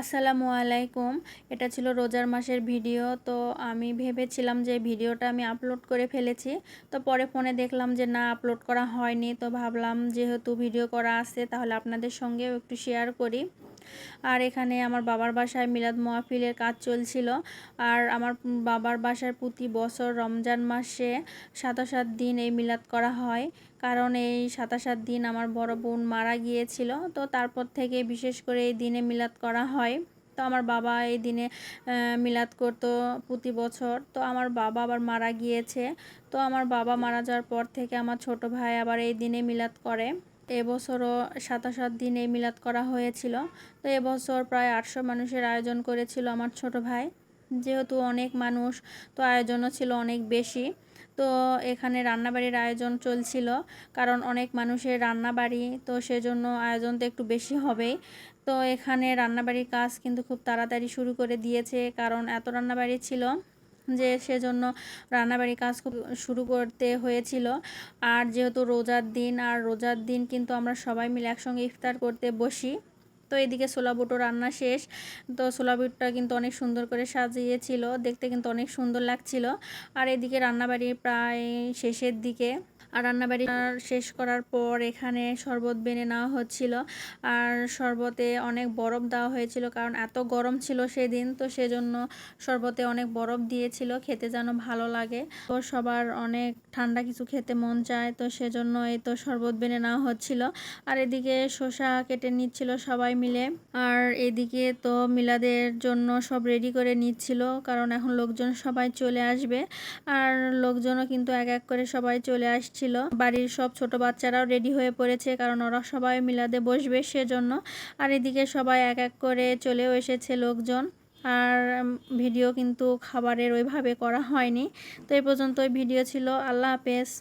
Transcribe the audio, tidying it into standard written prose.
আসসালামু আলাইকুম। এটা ছিল রোজার মাসের ভিডিও। তো আমি ভেবেছিলাম যে ভিডিওটা আমি আপলোড করে ফেলেছি। তো পরে ফোনে দেখলাম যে না, আপলোড করা হয়নি। তো ভাবলাম যেহেতু ভিডিও করা আছে তাহলে আপনাদের সঙ্গেও একটু শেয়ার করি। আর এখানে আমার বাবার বাসায় মিলাদ মাহফিলের কাজ চলছিল। আর আমার বাবার বাসায় প্রতি বছর রমজান মাসে ৭৭ দিন এই মিলাদ করা হয়। কারণ এই ৭৭ দিন আমার বড় বোন মারা গিয়েছিল। তো তারপর থেকে বিশেষ করে এই দিনে মিলাদ করা হয়। তো আমার বাবা এই দিনে মিলাদ করতো প্রতি বছর। তো আমার বাবা আবার মারা গিয়েছে। তো আমার বাবা মারা যাওয়ার পর থেকে আমার ছোট ভাই আবার এই দিনে মিলাদ করে। এবছরও ৭৭ দিন এই মিলাদ করা হয়েছিল। তো এবছর প্রায় ৮০০ মানুষের আয়োজন করেছিল আমার ছোট ভাই। যেহেতু অনেক মানুষ, তো আয়োজনও ছিল অনেক বেশি। তো এখানে রান্নাবাড়ির আয়োজন চলছিল, কারণ অনেক মানুষের রান্নাবাড়ি, তো সেজন্য আয়োজন তো একটু বেশি হবেই। তো এখানে রান্নাবাড়ির কাজ কিন্তু খুব তাড়াতাড়ি শুরু করে দিয়েছে, কারণ এত রান্নাবাড়ি ছিল যে সেজন্য রান্নাবাড়ির কাজ খুব শুরু করতে হয়েছিল। আর যেহেতু রোজার দিন, আর রোজার দিন কিন্তু আমরা সবাই মিলে একসঙ্গে ইফতার করতে বসি। তো এদিকে ছোলা বুটো রান্না শেষ। তো ছোলা বুটটা কিন্তু অনেক সুন্দর করে সাজিয়েছিল, দেখতে কিন্তু অনেক সুন্দর লাগছিল। আর এদিকে রান্নাবাড়ি প্রায় শেষের দিকে। আর রান্নাবাড়ি শেষ করার পর এখানে শরবত বেনে নেওয়া হচ্ছিল। আর শরবতে অনেক বরফ দেওয়া হয়েছিল, কারণ এত গরম ছিল সেদিন। তো সেজন্য শরবতে অনেক বরফ দিয়েছিল, খেতে যেন ভালো লাগে। তো সবার অনেক ঠান্ডা কিছু খেতে মন চায়, তো সেজন্য এই তো শরবত বেনে নেওয়া হচ্ছিল। আর এদিকে শসা কেটে নিচ্ছিল সবাই মিলে। আর এদিকে তো মিলাদের জন্য সব রেডি করে নিচ্ছিল, কারণ এখন লোকজন সবাই চলে আসবে। আর লোকজনও কিন্তু এক এক করে সবাই চলে আসছিল। বাড়ির সব ছোট বাচ্চারাও রেডি হয়ে পড়েছে, কারণ ওরা সবাই মিলাদে বসবে সেজন্য। আর এদিকে সবাই এক এক করে চলেও এসেছে লোকজন। আর ভিডিও কিন্তু খাবারের ওইভাবে করা হয়নি। তো এই পর্যন্তই ভিডিও ছিল। আল্লাহ হাফেজ।